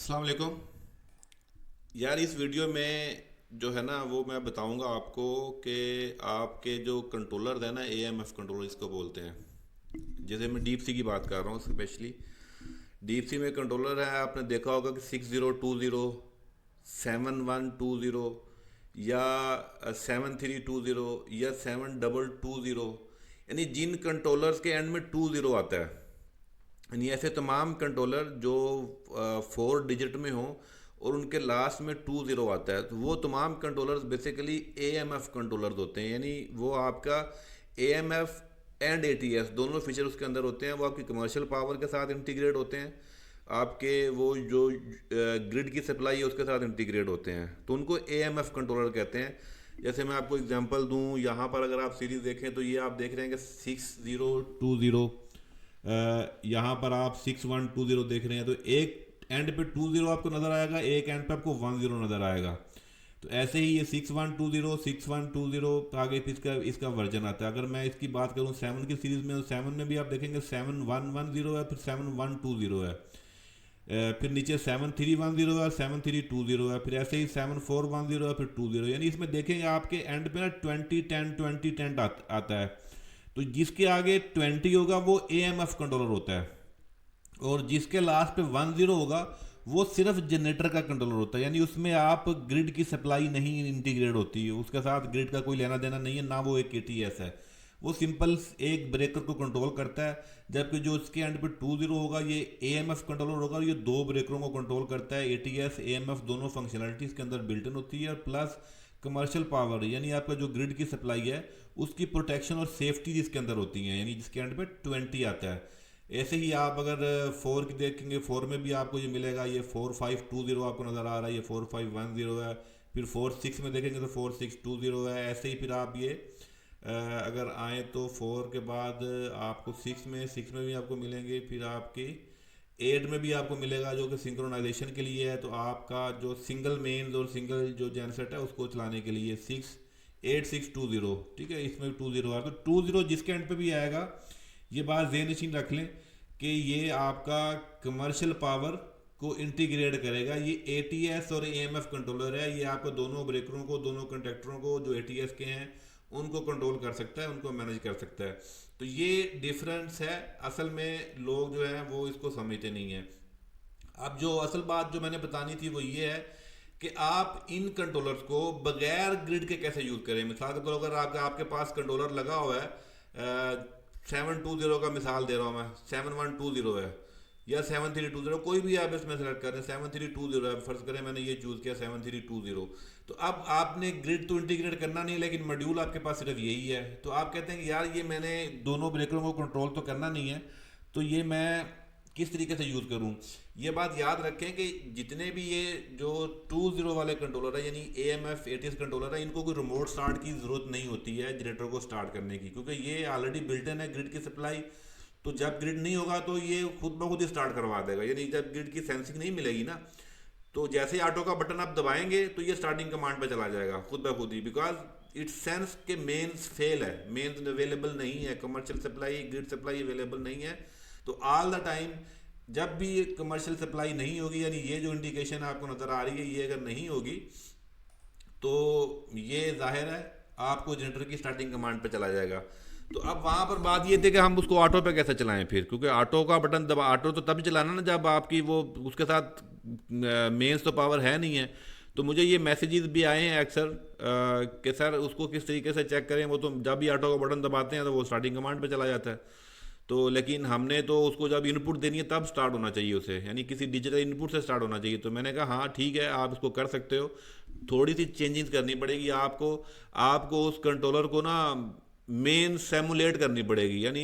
अस्सलाम वालेकुम यार। इस वीडियो में जो है ना वो मैं बताऊंगा आपको कि आपके जो कंट्रोलर है ना, एएमएफ कंट्रोलर इसको बोलते हैं। जैसे मैं डीप सी की बात कर रहा हूँ, स्पेशली डीप सी में कंट्रोलर है। आपने देखा होगा कि 6020, 7120 या 7320 या 7220, यानी जिन कंट्रोलर्स के एंड में 20 आता है, यानी ऐसे तमाम कंट्रोलर जो 4 डिजिट में हो और उनके लास्ट में 20 आता है, तो वो तमाम कंट्रोलर्स बेसिकली एएमएफ कंट्रोलर्स होते हैं। यानी वो आपका एएमएफ एंड एटीएस दोनों फीचर उसके अंदर होते हैं। वो आपकी कमर्शियल पावर के साथ इंटीग्रेट होते हैं, आपके वो जो ग्रिड की सप्लाई है उसके साथ इंटीग्रेट होते हैं, तो उनको एएमएफ कंट्रोलर कहते हैं। जैसे मैं आपको एग्जांपल दूं, यहाँ पर अगर आप सीरीज देखें तो ये आप देख रहे हैं कि 6020, यहाँ पर आप 6120 देख रहे हैं, तो एक एंड पे 20 आपको नज़र आएगा, एक एंड पे आपको 10 नज़र आएगा। तो ऐसे ही ये 6120, 6120 आगे फिर इसका इसका वर्जन आता है। अगर मैं इसकी बात करूँ 7 की सीरीज़ में, तो 7 में भी आप देखेंगे 7110 है, फिर 7120 है, फिर नीचे 7310 है, 7320 है, फिर ऐसे ही 7410 है, फिर 20। यानी इसमें देखेंगे आपके एंड पे ना 2010 आता है। तो जिसके आगे 20 होगा वो एएमएफ कंट्रोलर होता है, और जिसके लास्ट पे 10 होगा वो सिर्फ जनरेटर का कंट्रोलर होता है। यानी उसमें आप ग्रिड की सप्लाई नहीं इंटीग्रेट होती है, उसके साथ ग्रिड का कोई लेना देना नहीं है, ना वो एक एटीएस है। वो सिंपल एक ब्रेकर को कंट्रोल करता है, जबकि जो इसके एंड पे 20 होगा ये एएमएफ कंट्रोलर होगा, ये दो ब्रेकरों को कंट्रोल करता है। एटीएस एएमएफ दोनों फंक्शनलिटी इसके अंदर बिल्ट इन होती है, और प्लस कमर्शियल पावर, यानी आपका जो ग्रिड की सप्लाई है उसकी प्रोटेक्शन और सेफ्टी जिसके अंदर होती है, यानी जिसके एंड पे 20 आता है। ऐसे ही आप अगर 4 की देखेंगे, 4 में भी आपको ये मिलेगा, ये 4520 आपको नज़र आ रहा है, ये 4510 है। फिर 46 में देखेंगे तो 4620 है। ऐसे ही फिर आप ये अगर आए तो 4 के बाद आपको 6 में भी आपको मिलेंगे, फिर आपकी 8 में भी आपको मिलेगा जो कि सिंक्रोनाइजेशन के लिए है। तो आपका जो सिंगल मेन्स और सिंगल जो जनसेट है उसको चलाने के लिए 8620, ठीक है, इसमें भी 20 है। तो 20 जिसके एंड पे भी आएगा, ये बात ज़हन नशीन रख लें कि ये आपका कमर्शियल पावर को इंटीग्रेट करेगा। ये एटीएस और एएमएफ कंट्रोलर है, ये आपको दोनों ब्रेकरों को, दोनों कंडक्टरों को जो एटीएस के हैं उनको कंट्रोल कर सकता है, उनको मैनेज कर सकता है। तो ये डिफरेंस है, असल में लोग जो है वो इसको समझते नहीं है। अब जो असल बात जो मैंने बतानी थी वो ये है कि आप इन कंट्रोलर्स को बगैर ग्रिड के कैसे यूज़ करें। मिसाल के तौर पर अगर आपके पास कंट्रोलर लगा हुआ है, 720 का मिसाल दे रहा हूँ मैं, 7120 है या 7320, कोई भी आप इसमें सेलेक्ट करें, 7320 है, फर्ज करें मैंने ये चूज़ किया 7320। तो अब आपने ग्रिड तो इंटीग्रेट करना नहीं, लेकिन मॉड्यूल आपके पास सिर्फ यही है। तो आप कहते हैं कि यार ये मैंने दोनों ब्रेकरों को कंट्रोल तो करना नहीं है, तो ये मैं किस तरीके से यूज़ करूँ। ये बात याद रखें कि जितने भी ये जो 20 वाले कंट्रोलर है, यानी एएमएफ एटीएस कंट्रोलर है, इनको कोई रिमोट स्टार्ट की ज़रूरत नहीं होती है जनरेटर को स्टार्ट करने की, क्योंकि ये ऑलरेडी बिल्ट इन है ग्रिड की सप्लाई। तो जब ग्रिड नहीं होगा तो ये खुद ब खुद ही स्टार्ट करवा देगा, यानी जब ग्रिड की सेंसिंग नहीं मिलेगी ना, तो जैसे ही ऑटो का बटन आप दबाएंगे तो ये स्टार्टिंग कमांड पे चला जाएगा खुद ब खुद ही, बिकॉज इट्स सेंस के मेन्स फेल है, मेन्स अवेलेबल नहीं है, commercial supply grid supply available नहीं है। तो ऑल द टाइम जब भी कमर्शियल सप्लाई नहीं होगी, यानी ये जो इंडिकेशन आपको नज़र आ रही है ये अगर नहीं होगी, तो ये जाहिर है आपको जनरेटर की स्टार्टिंग कमांड पे चला जाएगा। तो अब वहाँ पर बात ये थी कि हम उसको ऑटो पे कैसे चलाएं फिर, क्योंकि ऑटो का बटन दबा, ऑटो तो तभी चलाना ना जब आपकी वो उसके साथ मेंस तो पावर है नहीं है। तो मुझे ये मैसेजेस भी आए हैं अक्सर कि सर उसको किस तरीके से चेक करें, वो तो जब भी ऑटो का बटन दबाते हैं तो वो स्टार्टिंग कमांड पे चला जाता है। तो लेकिन हमने तो उसको जब इनपुट देनी है तब स्टार्ट होना चाहिए उसे, यानी किसी डिजिटल इनपुट से स्टार्ट होना चाहिए। तो मैंने कहा हाँ ठीक है, आप इसको कर सकते हो, थोड़ी सी चेंजिंग करनी पड़ेगी आपको। आपको उस कंट्रोलर को ना मेन सेमुलेट करनी पड़ेगी, यानी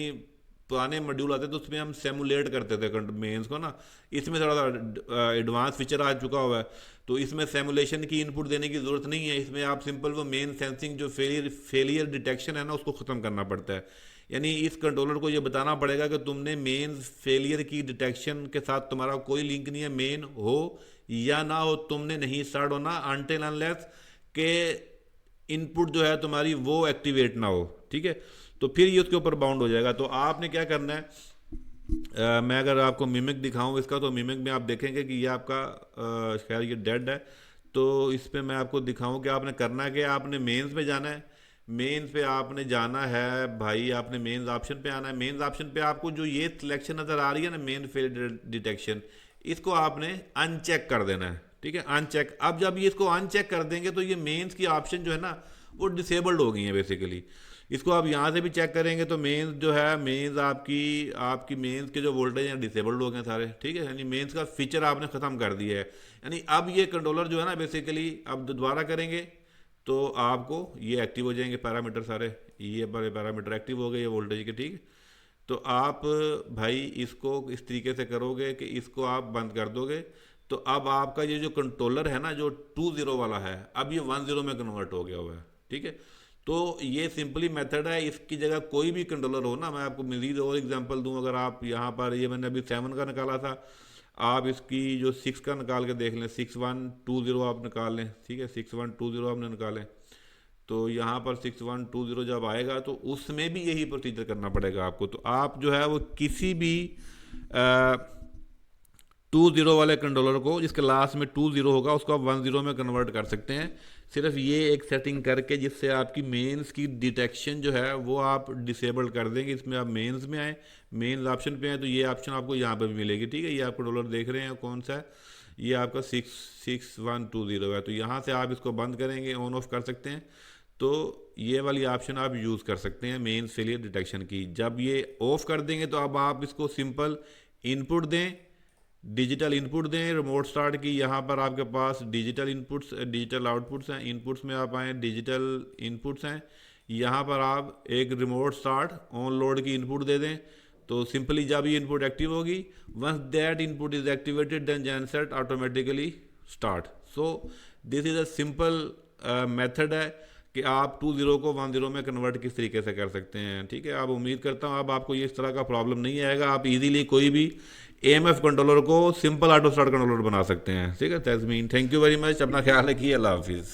पुराने मॉड्यूल आते तो उसमें हम सेमुलेट करते थे मेंस को ना, इसमें थोड़ा सा एडवांस फीचर आ चुका हुआ है। तो इसमें सेमुलेशन की इनपुट देने की ज़रूरत नहीं है, इसमें आप सिंपल वो मेन सेंसिंग जो फेलियर डिटेक्शन है ना उसको ख़त्म करना पड़ता है। यानी इस कंट्रोलर को ये बताना पड़ेगा कि तुमने मेन फेलियर की डिटेक्शन के साथ तुम्हारा कोई लिंक नहीं है, मेन हो या ना हो तुमने नहीं स्टार्ट होना अनटिल अनलेस के इनपुट जो है तुम्हारी वो एक्टिवेट ना हो, ठीक है। तो फिर ये उसके ऊपर बाउंड हो जाएगा। तो आपने क्या करना है, मैं अगर आपको मिमिक दिखाऊं इसका, तो मिमिक में आप देखेंगे कि ये आपका खैर ये डेड है। तो इस पे मैं आपको दिखाऊं कि आपने करना क्या है। आपने मेंस पे जाना है। मेंस पे आपने जाना है भाई, आपने मेंस ऑप्शन पे आना है। मेंस ऑप्शन पे आपको जो ये सिलेक्शन नज़र आ रही है ना, मेन फेल डिटेक्शन, इसको आपने अनचेक कर देना है। ठीक है, अनचेक। अब जब ये इसको अनचेक कर देंगे तो ये मेंस की ऑप्शन जो है ना वो डिसेबल्ड हो गई है बेसिकली। इसको आप यहाँ से भी चेक करेंगे तो मेंस जो है, मेंस आपकी आपकी मेंस के जो वोल्टेज हैं डिसेबल्ड हो गए सारे। ठीक है, यानी मेंस का फीचर आपने ख़त्म कर दिया है। यानी अब ये कंट्रोलर जो है ना बेसिकली, अब दोबारा करेंगे तो आपको ये एक्टिव हो जाएंगे पैरामीटर सारे। ये बड़े पैरामीटर एक्टिव हो गए ये वोल्टेज के। ठीक है, तो आप भाई इसको इस तरीके से करोगे कि इसको आप बंद कर दोगे, तो अब आपका ये जो कंट्रोलर है ना, जो 2 0 वाला है, अब ये 1 0 में कन्वर्ट हो गया हुआ है। ठीक है, तो ये सिंपली मेथड है। इसकी जगह कोई भी कंट्रोलर हो ना, मैं आपको मज़ीद और एग्जांपल दूं। अगर आप यहाँ पर, ये मैंने अभी 7 का निकाला था, आप इसकी जो 6 का निकाल के देख लें, 6120 आप निकाल लें। ठीक है, 6120 आपने निकालें, तो यहाँ पर 6120 जब आएगा तो उसमें भी यही प्रोसीजर करना पड़ेगा आपको। तो आप जो है वो किसी भी 2 0 वाले कंट्रोलर को, जिसके लास्ट में 2 0 होगा, उसको आप 1 0 में कन्वर्ट कर सकते हैं। सिर्फ ये एक सेटिंग करके, जिससे आपकी मेंस की डिटेक्शन जो है वो आप डिसेबल कर देंगे। इसमें आप मेंस में आए, मेंस ऑप्शन पे आए, तो ये ऑप्शन आपको यहाँ पे भी मिलेगी। ठीक है, ये आप कंट्रोलर देख रहे हैं कौन सा है, ये आपका 6120 है। तो यहाँ से आप इसको बंद करेंगे, ऑन ऑफ कर सकते हैं। तो ये वाली ऑप्शन आप यूज़ कर सकते हैं मेन फेलियर डिटेक्शन की। जब ये ऑफ कर देंगे तो अब आप इसको सिंपल इनपुट दें, डिजिटल इनपुट दें रिमोट स्टार्ट की। यहाँ पर आपके पास डिजिटल इनपुट्स, डिजिटल आउटपुट्स हैं। इनपुट्स में आप आएँ, डिजिटल इनपुट्स हैं, यहाँ पर आप एक रिमोट स्टार्ट ऑन लोड की इनपुट दे दें। तो सिंपली जब ये इनपुट एक्टिव होगी, once that input is activated then genset automatically start. So this is a simple method है कि आप 2 0 को 1 0 में कन्वर्ट किस तरीके से कर सकते हैं। ठीक है, अब उम्मीद करता हूँ अब आपको ये इस तरह का प्रॉब्लम नहीं आएगा। आप इजीली कोई भी AMF कंट्रोलर को सिंपल ऑटो स्टार्ट कंट्रोलर बना सकते हैं। ठीक है, that's mean, thank you very much. अपना ख्याल रखिए, अल्लाह हाफिज़।